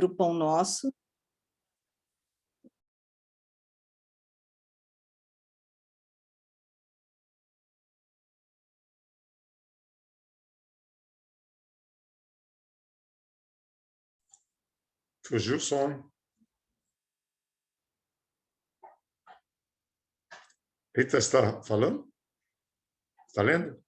o Pão Nosso. Fugiu o som, hein? Rita, está falando? Está lendo?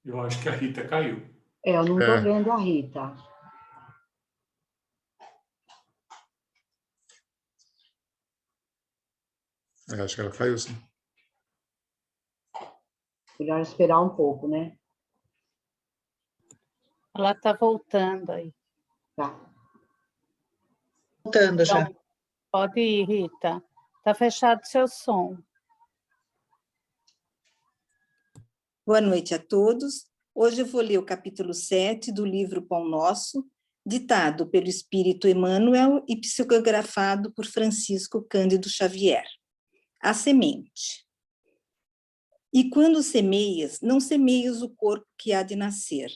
Eu acho que a Rita caiu. Eu não estou vendo a Rita. Acho que ela caiu, sim. Melhor esperar um pouco, né? Ela está voltando aí. Tá. Voltando já. Então, pode ir, Rita. Está fechado seu som. Boa noite a todos. Hoje eu vou ler o capítulo 7 do livro Pão Nosso, ditado pelo Espírito Emmanuel e psicografado por Francisco Cândido Xavier. A semente. E quando semeias, não semeias o corpo que há de nascer,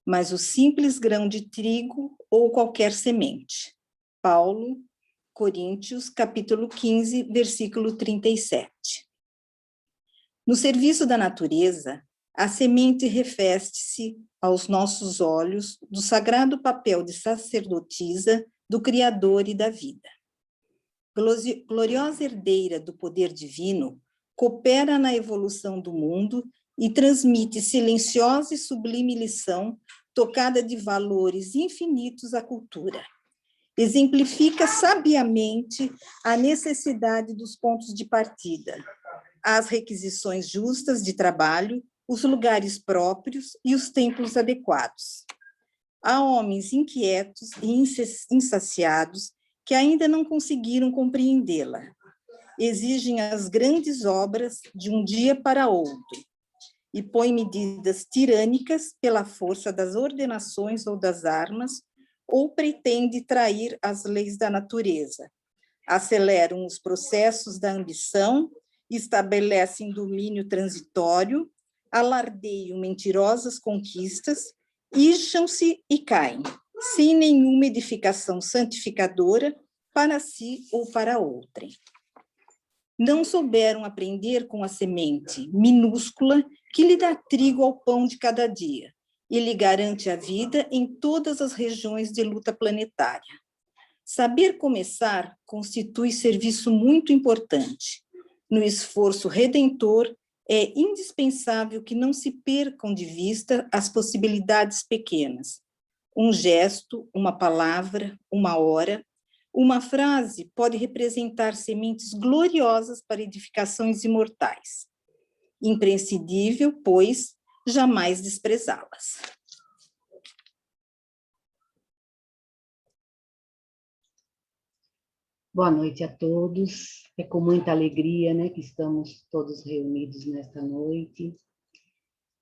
mas o simples grão de trigo ou qualquer semente. Paulo, Coríntios, capítulo 15, versículo 37. No serviço da natureza, a semente reveste-se aos nossos olhos do sagrado papel de sacerdotisa do Criador e da vida. Gloriosa herdeira do poder divino, coopera na evolução do mundo e transmite silenciosa e sublime lição tocada de valores infinitos à cultura. Exemplifica sabiamente a necessidade dos pontos de partida, as requisições justas de trabalho, os lugares próprios e os templos adequados. Há homens inquietos e insaciados que ainda não conseguiram compreendê-la. Exigem as grandes obras de um dia para outro e põem medidas tirânicas pela força das ordenações ou das armas, ou pretende trair as leis da natureza. Aceleram os processos da ambição, estabelecem domínio transitório, alardeiam mentirosas conquistas, ixam-se e caem, sem nenhuma edificação santificadora para si ou para outrem. Não souberam aprender com a semente minúscula que lhe dá trigo ao pão de cada dia e lhe garante a vida em todas as regiões de luta planetária. Saber começar constitui serviço muito importante. No esforço redentor, é indispensável que não se percam de vista as possibilidades pequenas. Um gesto, uma palavra, uma hora, uma frase pode representar sementes gloriosas para edificações imortais. Imprescindível, pois, jamais desprezá-las. Boa noite a todos. É com muita alegria, né, que estamos todos reunidos nesta noite.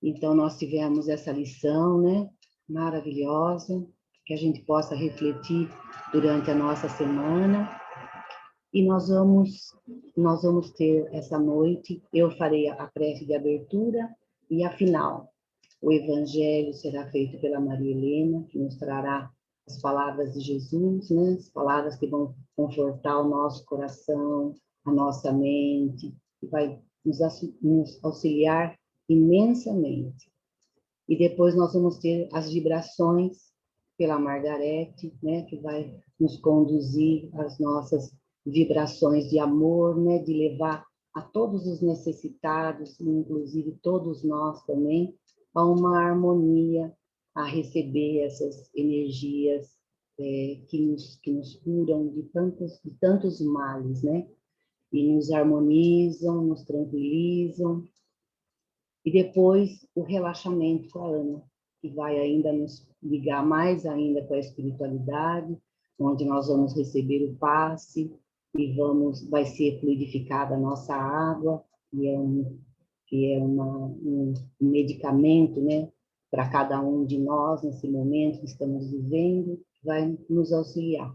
Então, nós tivemos essa lição, né, maravilhosa, que a gente possa refletir durante a nossa semana. E nós vamos ter essa noite, eu farei a prece de abertura e a final. O evangelho será feito pela Maria Helena, que nos trará as palavras de Jesus, né? As palavras que vão confortar o nosso coração, a nossa mente, que vai nos auxiliar imensamente. E depois nós vamos ter as vibrações pela Margarete, né? Que vai nos conduzir às nossas vibrações de amor, né? De levar a todos os necessitados, inclusive todos nós também, a uma harmonia, a receber essas energias que nos curam de tantos males, né? E nos harmonizam, nos tranquilizam. E depois o relaxamento com a Ana, que vai ainda nos ligar mais ainda com a espiritualidade, onde nós vamos receber o passe e vai ser fluidificada a nossa água, que é um medicamento, né, para cada um de nós, nesse momento que estamos vivendo, vai nos auxiliar.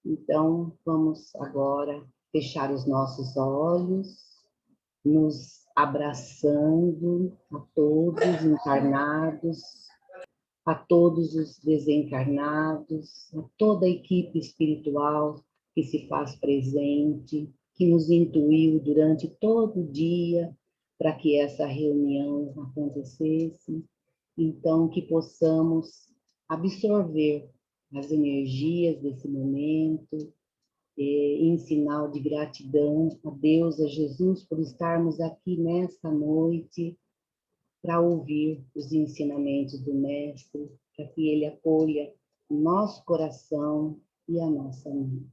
Então, vamos agora fechar os nossos olhos, nos abraçando a todos os encarnados, a todos os desencarnados, a toda a equipe espiritual que se faz presente, que nos intuiu durante todo o dia para que essa reunião acontecesse. Então, que possamos absorver as energias desse momento, em sinal de gratidão a Deus, a Jesus, por estarmos aqui nesta noite, para ouvir os ensinamentos do Mestre, para que Ele acolha o nosso coração e a nossa mente.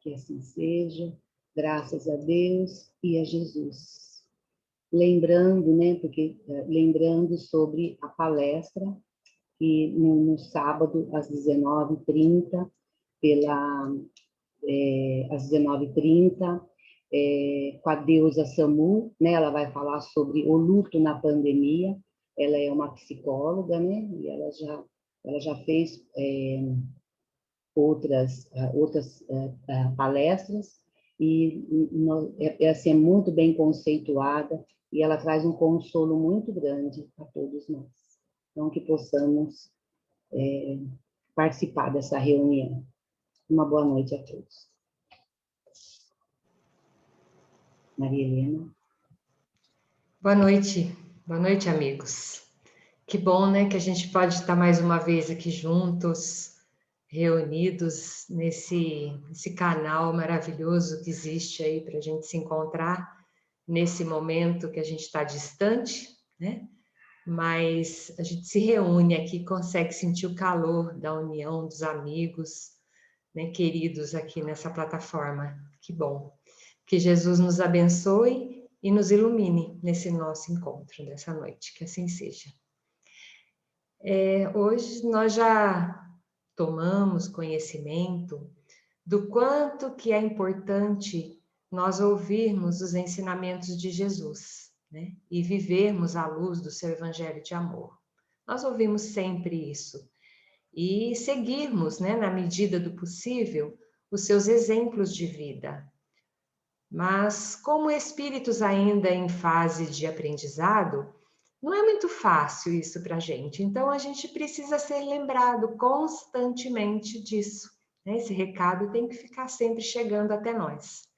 Que assim seja, graças a Deus e a Jesus. Lembrando, né, lembrando sobre a palestra, que no sábado, às 19h30, às 19h30, com a deusa Samu, né? Ela vai falar sobre o luto na pandemia. Ela é uma psicóloga, né? E ela já fez outras palestras, e assim, é muito bem conceituada, e ela traz um consolo muito grande a todos nós. Então, que possamos participar dessa reunião. Uma boa noite a todos. Maria Helena. Boa noite, amigos. Que bom, né, que a gente pode estar mais uma vez aqui juntos, reunidos nesse canal maravilhoso que existe aí para a gente se encontrar nesse momento que a gente está distante, né? Mas a gente se reúne aqui, consegue sentir o calor da união dos amigos, né, queridos aqui nessa plataforma. Que bom. Que Jesus nos abençoe e nos ilumine nesse nosso encontro dessa noite, que assim seja. Hoje nós já tomamos conhecimento do quanto que é importante nós ouvirmos os ensinamentos de Jesus, né? E vivermos à luz do seu evangelho de amor. Nós ouvimos sempre isso. E seguirmos, né, na medida do possível, os seus exemplos de vida. Mas, como espíritos ainda em fase de aprendizado, não é muito fácil isso para a gente. Então, a gente precisa ser lembrado constantemente disso, né? Esse recado tem que ficar sempre chegando até nós.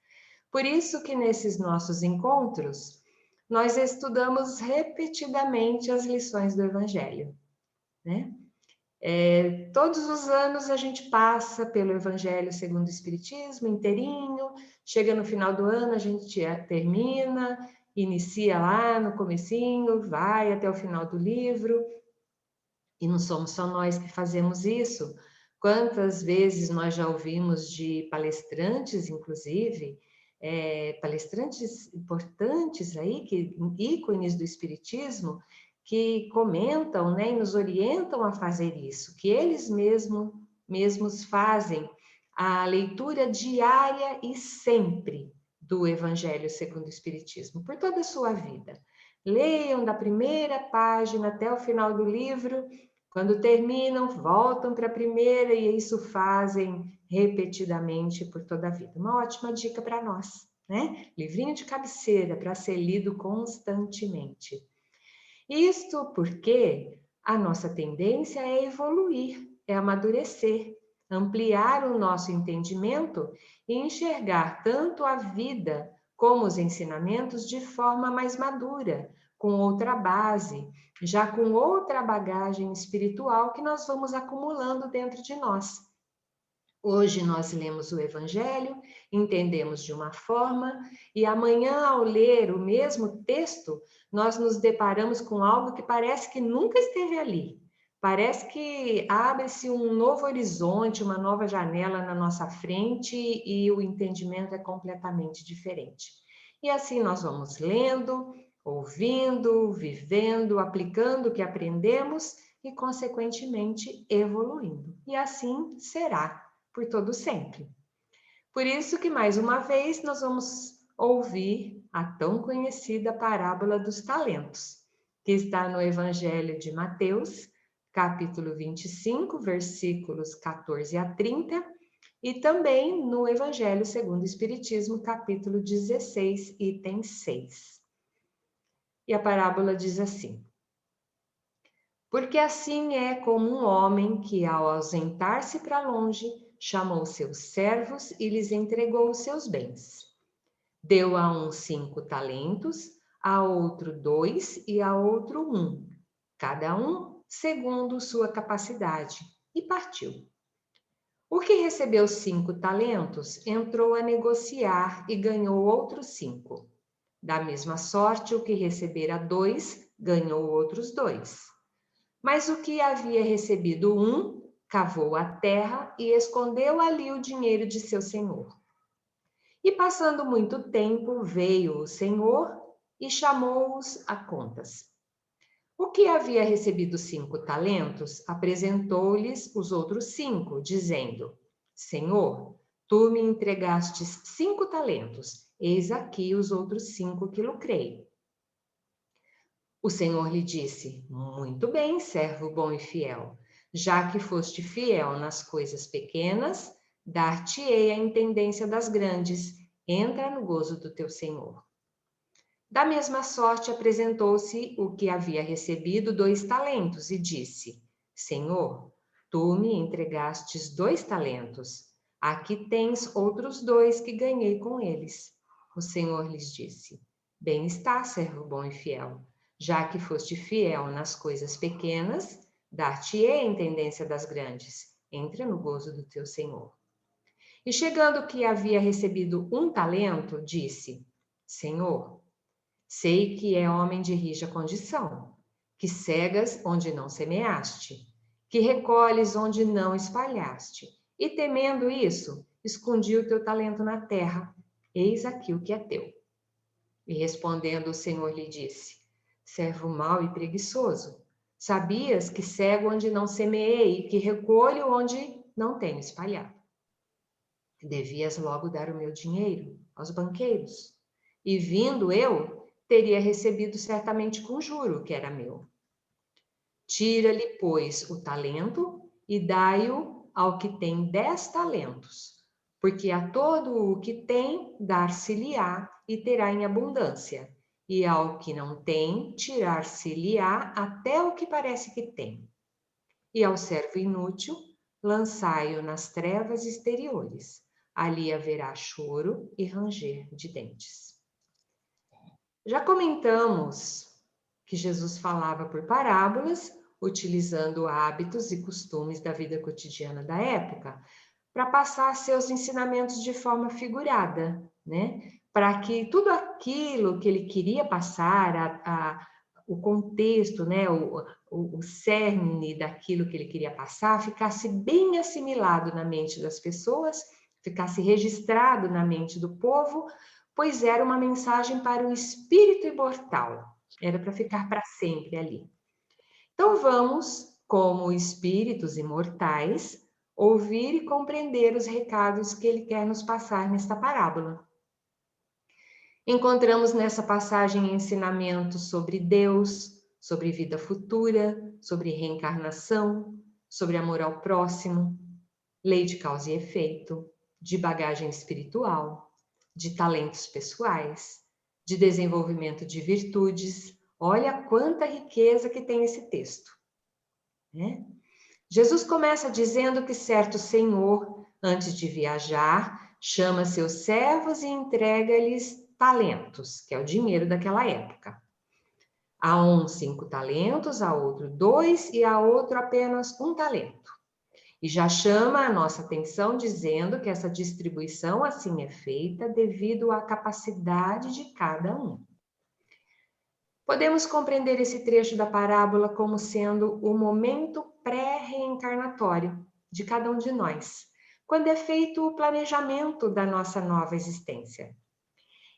Por isso que nesses nossos encontros, nós estudamos repetidamente as lições do Evangelho, né? Todos os anos a gente passa pelo Evangelho segundo o Espiritismo inteirinho, chega no final do ano, a gente termina, inicia lá no comecinho, vai até o final do livro, e não somos só nós que fazemos isso. Quantas vezes nós já ouvimos de palestrantes, inclusive, palestrantes importantes aí, ícones do Espiritismo, que comentam, né, e nos orientam a fazer isso, que eles mesmos fazem a leitura diária e sempre do Evangelho segundo o Espiritismo, por toda a sua vida. Leiam da primeira página até o final do livro, quando terminam, voltam para a primeira, e isso fazem repetidamente por toda a vida. Uma ótima dica para nós, né? Livrinho de cabeceira para ser lido constantemente. Isto porque a nossa tendência é evoluir, é amadurecer, ampliar o nosso entendimento e enxergar tanto a vida como os ensinamentos de forma mais madura, com outra base, já com outra bagagem espiritual que nós vamos acumulando dentro de nós. Hoje nós lemos o Evangelho, entendemos de uma forma, e amanhã, ao ler o mesmo texto, nós nos deparamos com algo que parece que nunca esteve ali. Parece que abre-se um novo horizonte, uma nova janela na nossa frente, e o entendimento é completamente diferente. E assim nós vamos lendo, ouvindo, vivendo, aplicando o que aprendemos e, consequentemente, evoluindo. E assim será por todo sempre. Por isso que, mais uma vez, nós vamos ouvir a tão conhecida parábola dos talentos, que está no Evangelho de Mateus, capítulo 25, versículos 14 a 30, e também no Evangelho segundo o Espiritismo, capítulo 16, item 6. E a parábola diz assim: porque assim é como um homem que, ao ausentar-se para longe, chamou seus servos e lhes entregou os seus bens. Deu a um 5 talentos, a outro 2 e a outro 1, cada um segundo sua capacidade, e partiu. O que recebeu 5 talentos entrou a negociar e ganhou outros 5. Da mesma sorte, o que recebera 2 ganhou outros 2. Mas o que havia recebido 1 cavou a terra e escondeu ali o dinheiro de seu senhor. E passando muito tempo, veio o senhor e chamou-os a contas. O que havia recebido 5 talentos, apresentou-lhes os outros 5, dizendo: Senhor, tu me entregastes 5 talentos, eis aqui os outros 5 que lucrei. O Senhor lhe disse: muito bem, servo bom e fiel. Já que foste fiel nas coisas pequenas, dar-te-ei a intendência das grandes. Entra no gozo do teu Senhor. Da mesma sorte apresentou-se o que havia recebido 2 talentos e disse: Senhor, tu me entregastes 2 talentos. Aqui tens outros 2 que ganhei com eles. O Senhor lhes disse: bem está, servo bom e fiel. Já que foste fiel nas coisas pequenas, dar-te-ei a intendência das grandes. Entra no gozo do teu Senhor. E chegando o que havia recebido 1 talento, disse: Senhor, sei que é homem de rija condição, que cegas onde não semeaste, que recolhes onde não espalhaste. E temendo isso, escondi o teu talento na terra. Eis aqui o que é teu. E respondendo o Senhor lhe disse: servo mau e preguiçoso, sabias que cego onde não semeei e que recolho onde não tenho espalhado? Devias logo dar o meu dinheiro aos banqueiros, e vindo eu, teria recebido certamente com juro o que era meu. Tira-lhe, pois, o talento e dai-o ao que tem 10 talentos, porque a todo o que tem, dar-se-lhe-á e terá em abundância, e ao que não tem, tirar-se-lhe-á até o que parece que tem. E ao servo inútil, lançai-o nas trevas exteriores. Ali haverá choro e ranger de dentes. Já comentamos que Jesus falava por parábolas, utilizando hábitos e costumes da vida cotidiana da época, para passar seus ensinamentos de forma figurada, né? Para que tudo aquilo que ele queria passar, o contexto, né? O cerne daquilo que ele queria passar, ficasse bem assimilado na mente das pessoas, ficasse registrado na mente do povo, pois era uma mensagem para o espírito imortal, era para ficar para sempre ali. Então vamos, como espíritos imortais, ouvir e compreender os recados que ele quer nos passar nesta parábola. Encontramos nessa passagem ensinamentos sobre Deus, sobre vida futura, sobre reencarnação, sobre amor ao próximo, lei de causa e efeito, de bagagem espiritual, de talentos pessoais, de desenvolvimento de virtudes. Olha quanta riqueza que tem esse texto, né? Jesus começa dizendo que certo senhor, antes de viajar, chama seus servos e entrega-lhes talentos, que é o dinheiro daquela época. A um 5 talentos, a outro 2 e a outro apenas 1 talento. E já chama a nossa atenção dizendo que essa distribuição assim é feita devido à capacidade de cada um. Podemos compreender esse trecho da parábola como sendo o momento pré-reencarnatório de cada um de nós, quando é feito o planejamento da nossa nova existência.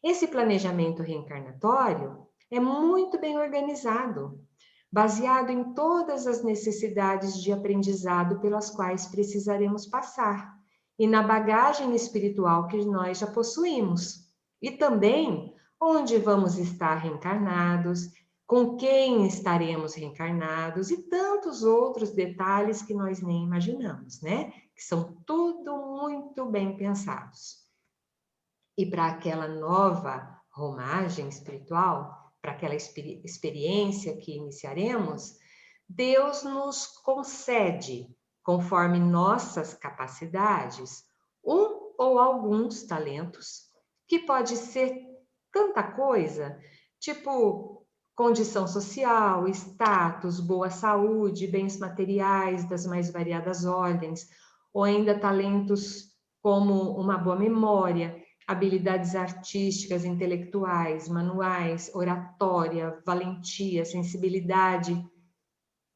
Esse planejamento reencarnatório é muito bem organizado, baseado em todas as necessidades de aprendizado pelas quais precisaremos passar e na bagagem espiritual que nós já possuímos. E também onde vamos estar reencarnados, com quem estaremos reencarnados e tantos outros detalhes que nós nem imaginamos, né? Que são tudo muito bem pensados. E para aquela nova romagem espiritual, para aquela experiência que iniciaremos, Deus nos concede, conforme nossas capacidades, um ou alguns talentos, que pode ser tanta coisa, tipo condição social, status, boa saúde, bens materiais das mais variadas ordens, ou ainda talentos como uma boa memória, habilidades artísticas, intelectuais, manuais, oratória, valentia, sensibilidade,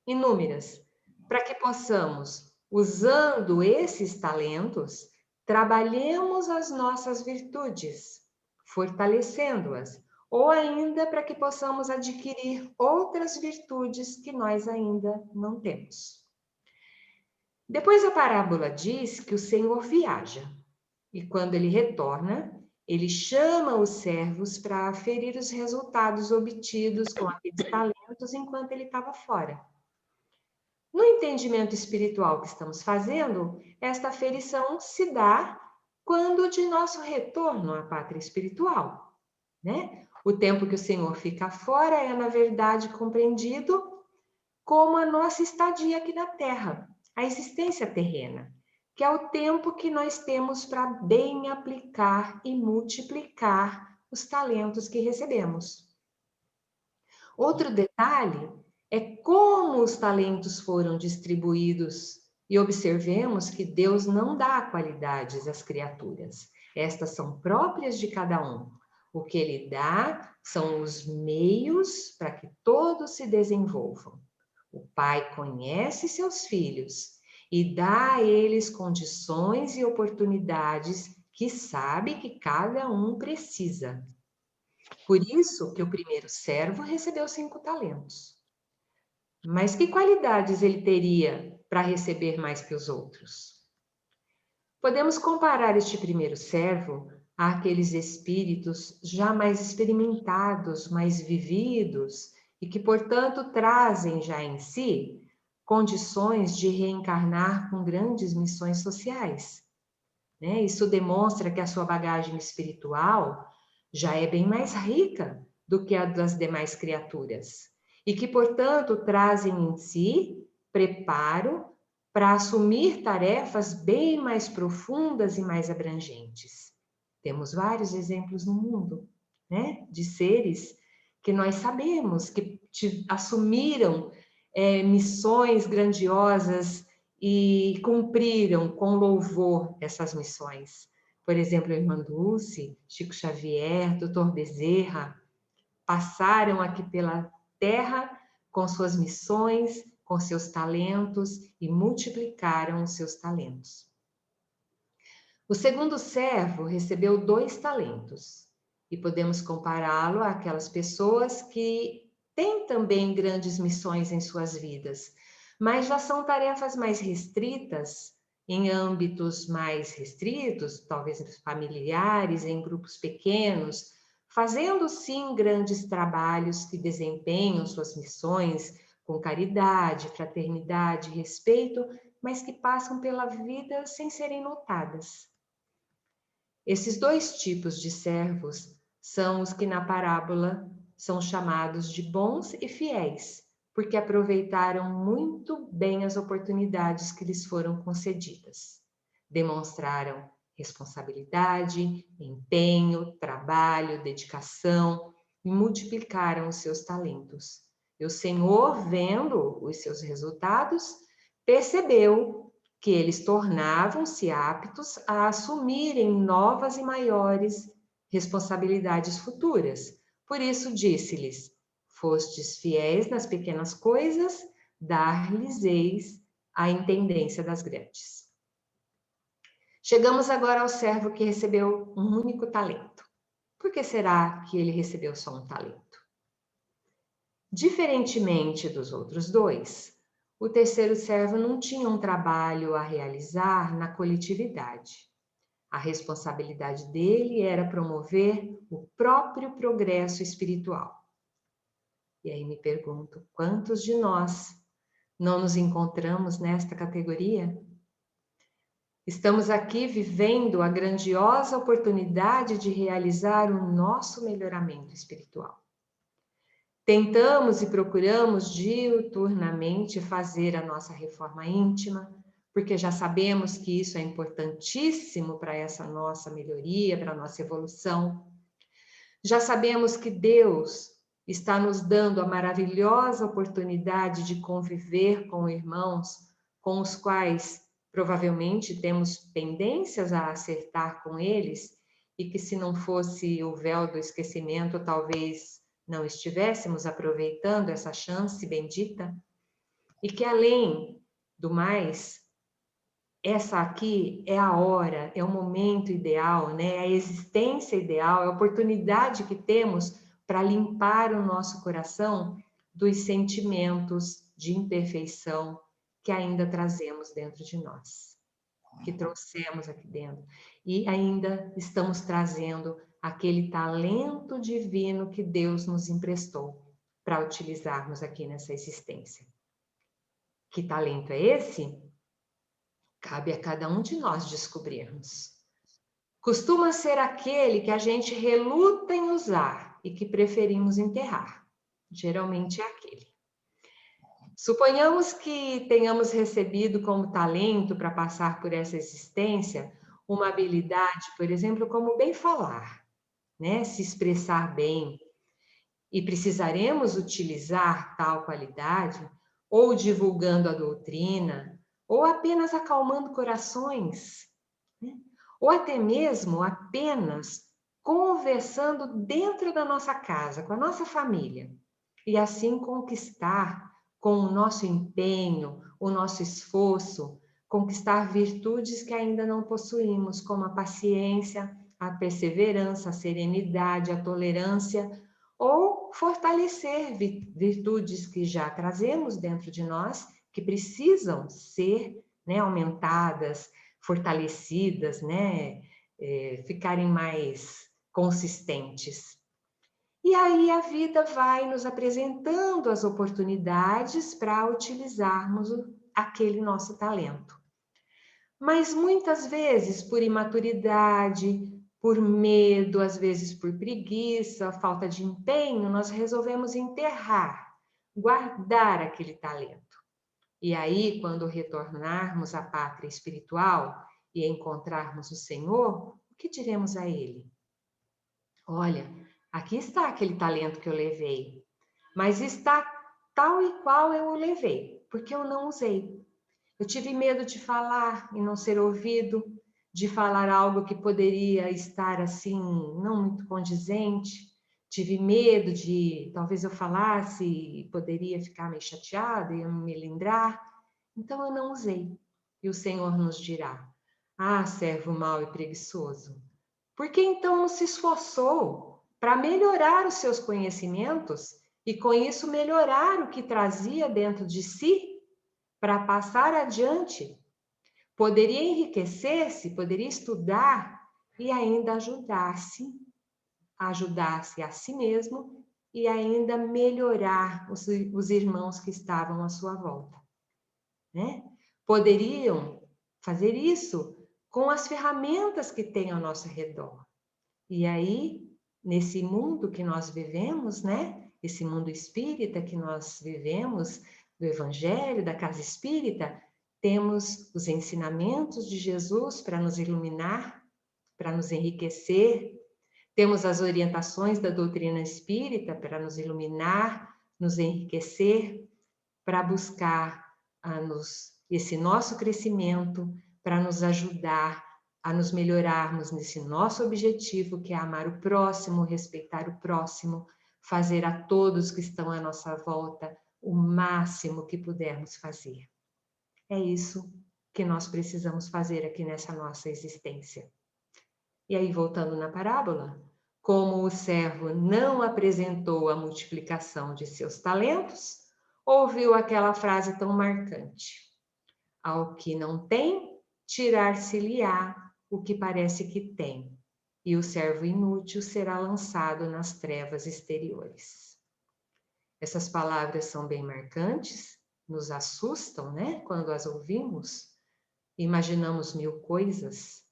inúmeras, para que possamos, usando esses talentos, trabalhemos as nossas virtudes, fortalecendo-as, ou ainda para que possamos adquirir outras virtudes que nós ainda não temos. Depois a parábola diz que o Senhor viaja, e quando ele retorna, ele chama os servos para aferir os resultados obtidos com aqueles talentos enquanto ele estava fora. No entendimento espiritual que estamos fazendo, esta aferição se dá quando de nosso retorno à pátria espiritual, né? O tempo que o Senhor fica fora é, na verdade, compreendido como a nossa estadia aqui na Terra, a existência terrena, que é o tempo que nós temos para bem aplicar e multiplicar os talentos que recebemos. Outro detalhe é como os talentos foram distribuídos, e observemos que Deus não dá qualidades às criaturas. Estas são próprias de cada um. O que ele dá são os meios para que todos se desenvolvam. O Pai conhece seus filhos e dá a eles condições e oportunidades que sabe que cada um precisa. Por isso que o primeiro servo recebeu 5 talentos. Mas que qualidades ele teria para receber mais que os outros? Podemos comparar este primeiro servo àqueles espíritos já mais experimentados, mais vividos, e que, portanto, trazem já em si condições de reencarnar com grandes missões sociais, né? Isso demonstra que a sua bagagem espiritual já é bem mais rica do que a das demais criaturas, e que, portanto, trazem em si preparo para assumir tarefas bem mais profundas e mais abrangentes. Temos vários exemplos no mundo, né, de seres que nós sabemos que assumiram missões grandiosas e cumpriram com louvor essas missões. Por exemplo, a Irmã Dulce, Chico Xavier, Dr. Bezerra, passaram aqui pela Terra com suas missões, com seus talentos e multiplicaram os seus talentos. O segundo servo recebeu 2 talentos e podemos compará-lo àquelas pessoas que têm também grandes missões em suas vidas, mas já são tarefas mais restritas, em âmbitos mais restritos, talvez familiares, em grupos pequenos, fazendo sim grandes trabalhos que desempenham suas missões com caridade, fraternidade, respeito, mas que passam pela vida sem serem notadas. Esses 2 tipos de servos são os que na parábola são chamados de bons e fiéis, porque aproveitaram muito bem as oportunidades que lhes foram concedidas. Demonstraram responsabilidade, empenho, trabalho, dedicação e multiplicaram os seus talentos. E o Senhor, vendo os seus resultados, percebeu que eles tornavam-se aptos a assumirem novas e maiores responsabilidades futuras. Por isso disse-lhes: fostes fiéis nas pequenas coisas, dar-lhes-eis a intendência das grandes. Chegamos agora ao servo que recebeu um único talento. Por que será que ele recebeu só um talento? Diferentemente dos outros 2, o terceiro servo não tinha um trabalho a realizar na coletividade. A responsabilidade dele era promover o próprio progresso espiritual. E aí me pergunto, quantos de nós não nos encontramos nesta categoria? Estamos aqui vivendo a grandiosa oportunidade de realizar o nosso melhoramento espiritual. Tentamos e procuramos diuturnamente fazer a nossa reforma íntima, porque já sabemos que isso é importantíssimo para essa nossa melhoria, para a nossa evolução. Já sabemos que Deus está nos dando a maravilhosa oportunidade de conviver com irmãos com os quais provavelmente temos pendências a acertar com eles, e que se não fosse o véu do esquecimento, talvez não estivéssemos aproveitando essa chance bendita, e que além do mais, essa aqui é a hora, é o momento ideal, né? A existência ideal, é a oportunidade que temos para limpar o nosso coração dos sentimentos de imperfeição que ainda trazemos dentro de nós, que trouxemos aqui dentro, e ainda estamos trazendo aquele talento divino que Deus nos emprestou para utilizarmos aqui nessa existência. Que talento é esse? Cabe a cada um de nós descobrirmos. Costuma ser aquele que a gente reluta em usar e que preferimos enterrar. Geralmente é aquele. Suponhamos que tenhamos recebido como talento para passar por essa existência uma habilidade, por exemplo, como bem falar, né? Se expressar bem. E precisaremos utilizar tal qualidade ou divulgando a doutrina, ou apenas acalmando corações, né? Ou até mesmo apenas conversando dentro da nossa casa, com a nossa família, e assim conquistar com o nosso empenho, o nosso esforço, conquistar virtudes que ainda não possuímos, como a paciência, a perseverança, a serenidade, a tolerância, ou fortalecer virtudes que já trazemos dentro de nós, que precisam ser, né, aumentadas, fortalecidas, né, ficarem mais consistentes. E aí a vida vai nos apresentando as oportunidades para utilizarmos aquele nosso talento. Mas muitas vezes, por imaturidade, por medo, às vezes por preguiça, falta de empenho, nós resolvemos enterrar, guardar aquele talento. E aí, quando retornarmos à pátria espiritual e encontrarmos o Senhor, o que diremos a Ele? Olha, aqui está aquele talento que eu levei, mas está tal e qual eu o levei, porque eu não usei. Eu tive medo de falar e não ser ouvido, de falar algo que poderia estar assim, não muito condizente. Tive medo de, talvez eu falasse e poderia ficar meio chateada e me melindrar. Então eu não usei. E o Senhor nos dirá: ah, servo mau e preguiçoso, por que então não se esforçou para melhorar os seus conhecimentos e com isso melhorar o que trazia dentro de si para passar adiante? Poderia enriquecer-se, poderia estudar e ainda ajudar-se a si mesmo e ainda melhorar os irmãos que estavam à sua volta, né? Poderiam fazer isso com as ferramentas que tem ao nosso redor. E aí, nesse mundo que nós vivemos, né? Esse mundo espírita que nós vivemos, do Evangelho, da casa espírita, temos os ensinamentos de Jesus para nos iluminar, para nos enriquecer. Temos as orientações da doutrina espírita para nos iluminar, nos enriquecer, para buscar esse nosso crescimento, para nos ajudar a nos melhorarmos nesse nosso objetivo, que é amar o próximo, respeitar o próximo, fazer a todos que estão à nossa volta o máximo que pudermos fazer. É isso que nós precisamos fazer aqui nessa nossa existência. E aí, voltando na parábola, como o servo não apresentou a multiplicação de seus talentos, ouviu aquela frase tão marcante: ao que não tem, tirar-se-lhe-á o que parece que tem, e o servo inútil será lançado nas trevas exteriores. Essas palavras são bem marcantes, nos assustam, né? Quando as ouvimos, imaginamos mil coisas.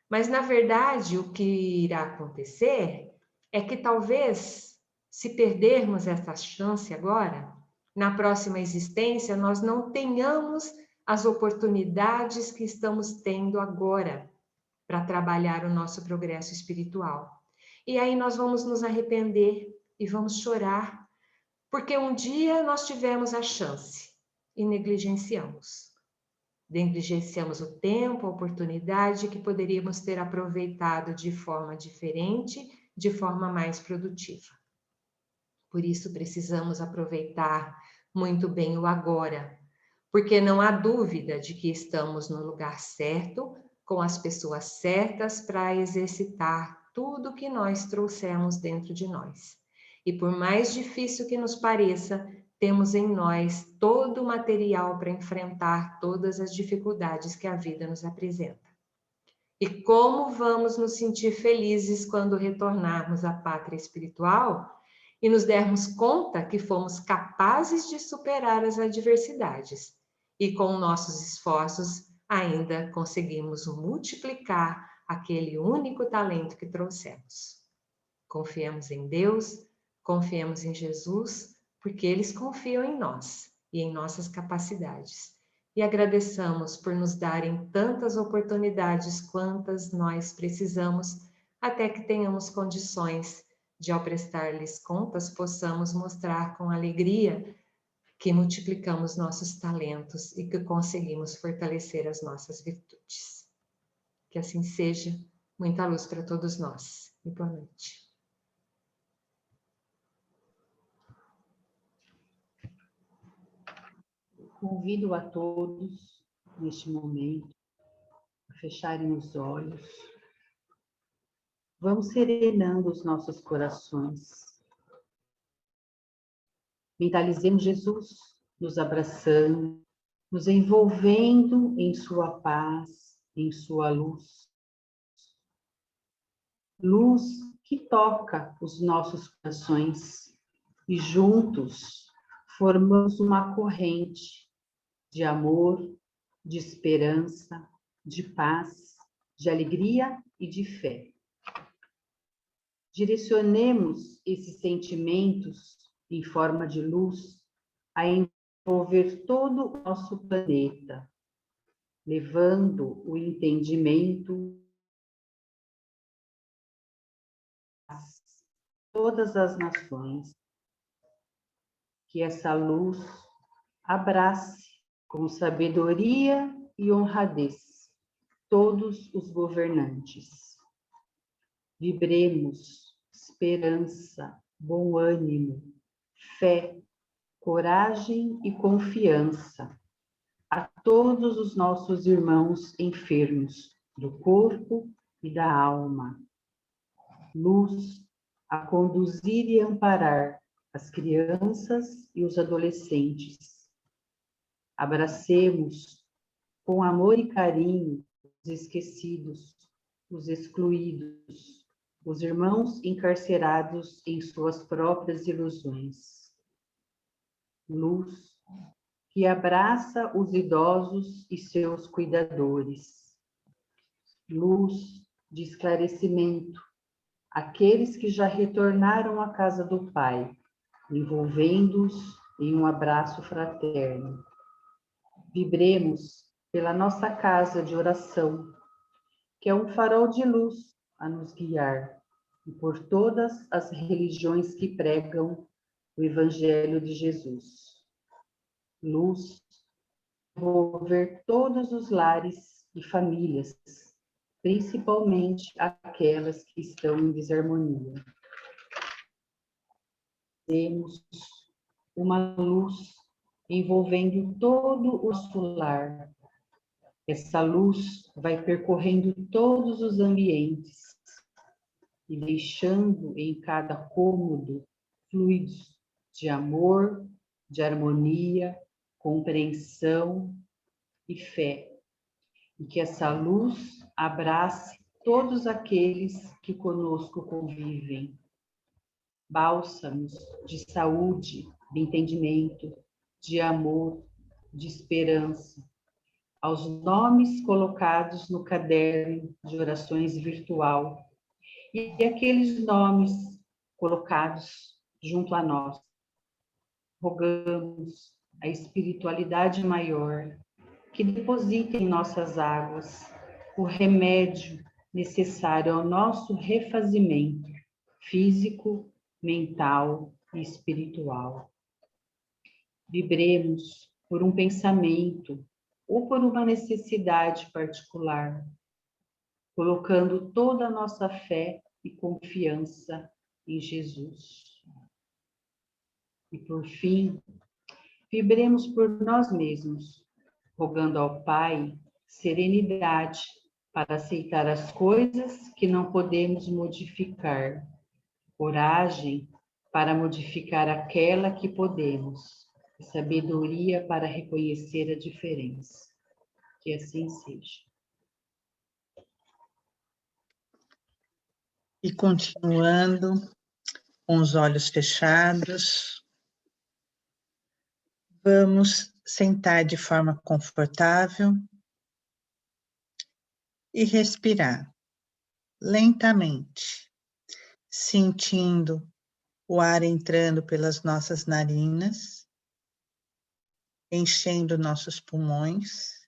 Mas, na verdade, o que irá acontecer é que talvez se perdermos essa chance agora, na próxima existência nós não tenhamos as oportunidades que estamos tendo agora para trabalhar o nosso progresso espiritual. E aí nós vamos nos arrepender e vamos chorar, porque um dia nós tivemos a chance e negligenciamos. Negligenciamos o tempo, a oportunidade que poderíamos ter aproveitado de forma diferente, de forma mais produtiva. Por isso precisamos aproveitar muito bem o agora, porque não há dúvida de que estamos no lugar certo, com as pessoas certas para exercitar tudo que nós trouxemos dentro de nós. E por mais difícil que nos pareça, temos em nós todo o material para enfrentar todas as dificuldades que a vida nos apresenta. E como vamos nos sentir felizes quando retornarmos à pátria espiritual e nos dermos conta que fomos capazes de superar as adversidades e com nossos esforços ainda conseguimos multiplicar aquele único talento que trouxemos. Confiemos em Deus, confiemos em Jesus, porque eles confiam em nós e em nossas capacidades. E agradeçamos por nos darem tantas oportunidades quantas nós precisamos, até que tenhamos condições de, ao prestar-lhes contas, possamos mostrar com alegria que multiplicamos nossos talentos e que conseguimos fortalecer as nossas virtudes. Que assim seja. Muita luz para todos nós. E boa noite. Convido a todos, neste momento, a fecharem os olhos. Vamos serenando os nossos corações. Mentalizemos Jesus nos abraçando, nos envolvendo em sua paz, em sua luz. Luz que toca os nossos corações e juntos formamos uma corrente de amor, de esperança, de paz, de alegria e de fé. Direcionemos esses sentimentos em forma de luz a envolver todo o nosso planeta, levando o entendimento a todas as nações. Que essa luz abrace com sabedoria e honradez todos os governantes. Vibremos esperança, bom ânimo, fé, coragem e confiança a todos os nossos irmãos enfermos do corpo e da alma. Luz a conduzir e amparar as crianças e os adolescentes. Abracemos com amor e carinho os esquecidos, os excluídos, os irmãos encarcerados em suas próprias ilusões. Luz que abraça os idosos e seus cuidadores. Luz de esclarecimento àqueles que já retornaram à casa do Pai, envolvendo-os em um abraço fraterno. Vibremos pela nossa casa de oração, que é um farol de luz a nos guiar, e por todas as religiões que pregam o Evangelho de Jesus. Luz envolver todos os lares e famílias, principalmente aquelas que estão em desarmonia. Temos uma luz envolvendo todo o nosso lar. Essa luz vai percorrendo todos os ambientes e deixando em cada cômodo fluidos de amor, de harmonia, compreensão e fé. E que essa luz abrace todos aqueles que conosco convivem. Bálsamos de saúde, de entendimento, de amor, de esperança, aos nomes colocados no caderno de orações virtual e aqueles nomes colocados junto a nós. Rogamos a espiritualidade maior que deposite em nossas águas o remédio necessário ao nosso refazimento físico, mental e espiritual. Vibremos por um pensamento ou por uma necessidade particular, colocando toda a nossa fé e confiança em Jesus. E por fim, vibremos por nós mesmos, rogando ao Pai serenidade para aceitar as coisas que não podemos modificar, coragem para modificar aquela que podemos, e sabedoria para reconhecer a diferença. Que assim seja. E continuando, com os olhos fechados, vamos sentar de forma confortável e respirar lentamente, sentindo o ar entrando pelas nossas narinas, enchendo nossos pulmões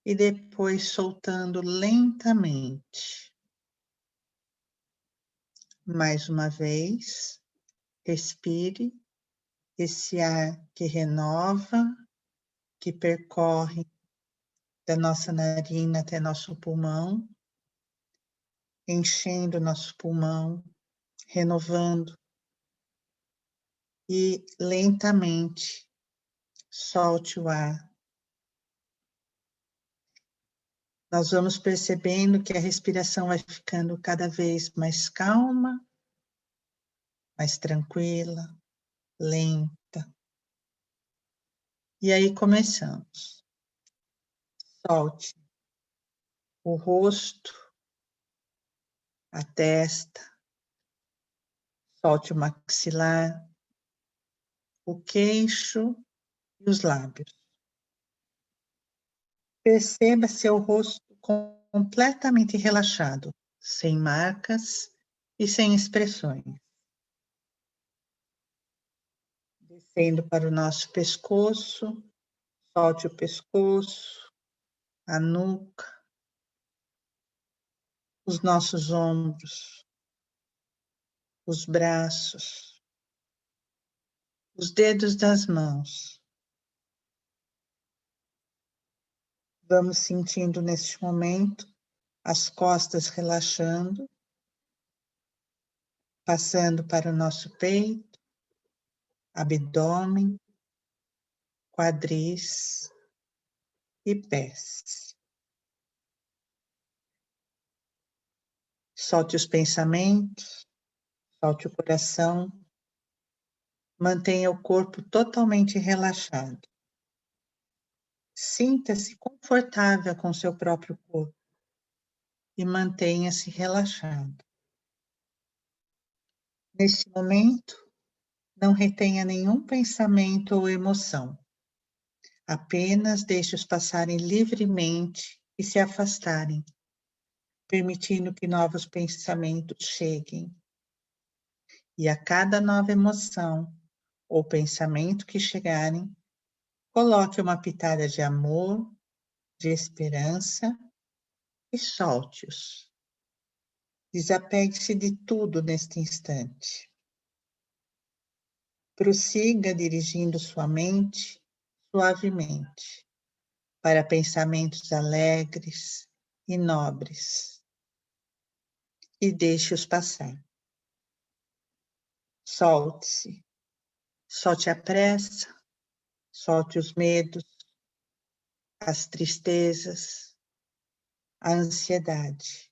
e depois soltando lentamente. Mais uma vez, respire esse ar que renova, que percorre da nossa narina até nosso pulmão, enchendo nosso pulmão, renovando e lentamente solte o ar. Nós vamos percebendo que a respiração vai ficando cada vez mais calma, mais tranquila, lenta. E aí começamos. Solte o rosto, a testa, solte o maxilar, o queixo e os lábios. Perceba seu rosto completamente relaxado, sem marcas e sem expressões. Descendo para o nosso pescoço, solte o pescoço, a nuca, os nossos ombros, os braços, os dedos das mãos. Vamos sentindo neste momento as costas relaxando, passando para o nosso peito, abdômen, quadris e pés. Solte os pensamentos, solte o coração, mantenha o corpo totalmente relaxado. Sinta-se confortável com seu próprio corpo e mantenha-se relaxado. Neste momento, não retenha nenhum pensamento ou emoção. Apenas deixe-os passarem livremente e se afastarem, permitindo que novos pensamentos cheguem. E a cada nova emoção ou pensamento que chegarem, coloque uma pitada de amor, de esperança e solte-os. Desapegue-se de tudo neste instante. Prossiga dirigindo sua mente suavemente para pensamentos alegres e nobres e deixe-os passar. Solte-se, solte a pressa, solte os medos, as tristezas, a ansiedade.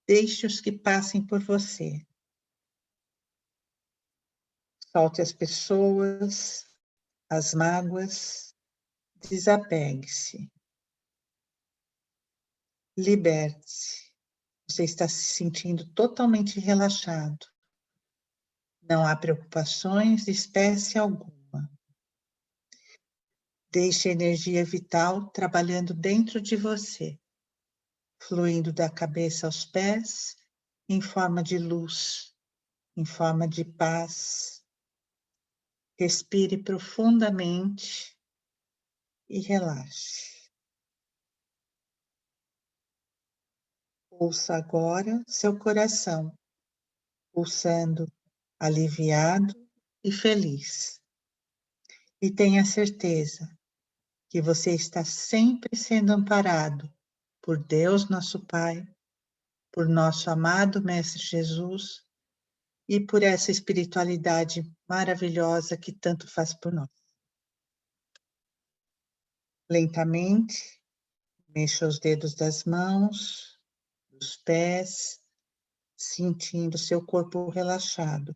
Deixe-os que passem por você. Solte as pessoas, as mágoas, desapegue-se. Liberte-se. Você está se sentindo totalmente relaxado. Não há preocupações de espécie alguma. Deixe a energia vital trabalhando dentro de você, fluindo da cabeça aos pés em forma de luz, em forma de paz. Respire profundamente e relaxe. Ouça agora seu coração, pulsando aliviado e feliz. E tenha certeza que você está sempre sendo amparado por Deus, nosso Pai, por nosso amado Mestre Jesus e por essa espiritualidade maravilhosa que tanto faz por nós. Lentamente, mexa os dedos das mãos, dos pés, sentindo seu corpo relaxado.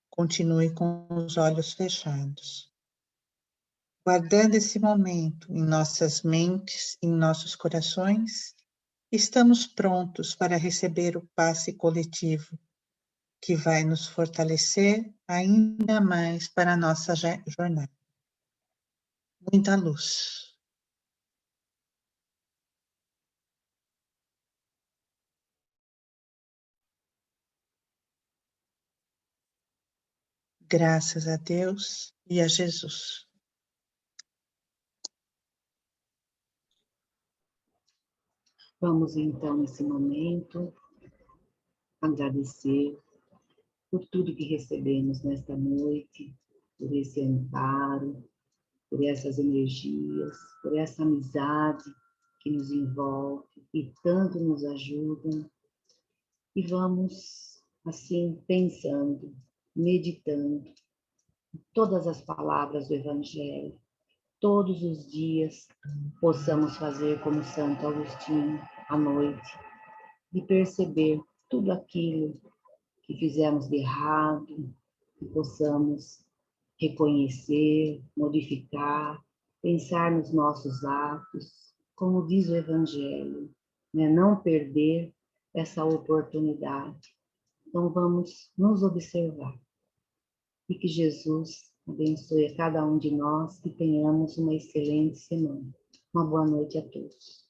Continue com os olhos fechados. Guardando esse momento em nossas mentes, em nossos corações, estamos prontos para receber o passe coletivo, que vai nos fortalecer ainda mais para a nossa jornada. Muita luz. Graças a Deus e a Jesus. Vamos então, nesse momento, agradecer por tudo que recebemos nesta noite, por esse amparo, por essas energias, por essa amizade que nos envolve e tanto nos ajuda. E vamos, assim, pensando, meditando em todas as palavras do Evangelho. Todos os dias possamos fazer como Santo Agostinho à noite e perceber tudo aquilo que fizemos de errado, que possamos reconhecer, modificar, pensar nos nossos atos, como diz o Evangelho, né? Não perder essa oportunidade. Então vamos nos observar e que Jesus abençoe a cada um de nós e tenhamos uma excelente semana. Uma boa noite a todos.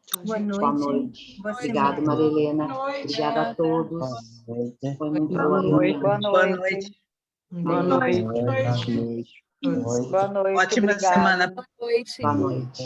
Tchau, gente. Boa noite. Boa Obrigada, semana. Maria Helena. Boa noite. Obrigada a todos. Boa noite. Foi muito Boa noite. bom. Boa noite. Boa noite. Boa noite. Todos. Boa noite. Ótima Obrigada. semana. Boa noite.